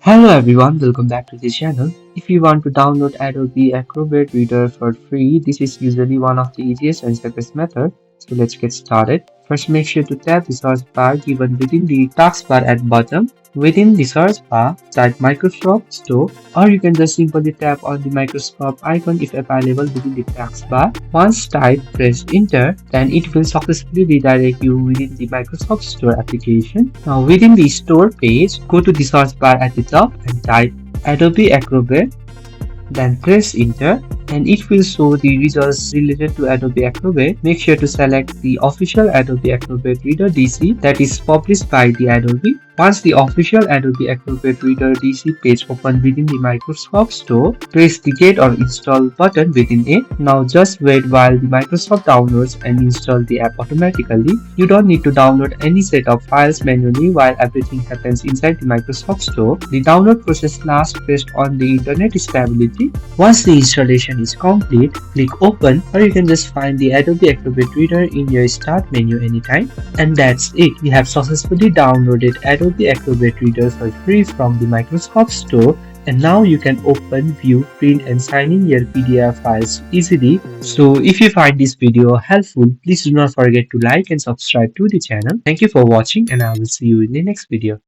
Hello everyone, welcome back to the channel. If you want to download Adobe Acrobat Reader for free, this is usually one of the easiest and safest methods. So let's get started. First, make sure to tap the search bar given within the taskbar at bottom. Within the search bar, type Microsoft Store, or you can just simply tap on the Microsoft icon if available within the taskbar. Once typed, press enter, then it will successfully redirect you within the Microsoft Store application. Now within the store page, go to the search bar at the top and type Adobe Acrobat, then press enter and it will show the results related to Adobe Acrobat. Make sure to select the official Adobe Acrobat Reader DC that is published by the Adobe. Once the official Adobe Acrobat Reader DC page opens within the Microsoft Store, press the Get or Install button within it. Now just wait while the Microsoft downloads and install the app automatically. You don't need to download any set of files manually while everything happens inside the Microsoft Store. The download process lasts based on the internet stability. Once the installation is complete, click Open, or you can just find the Adobe Acrobat Reader in your Start menu anytime. And that's it. We have successfully downloaded Adobe Acrobat Reader for free from the Microsoft Store, and now you can open, view, print and sign in your PDF files easily. So if you find this video helpful, please do not forget to like and subscribe to the channel. Thank you for watching and I will see you in the next video.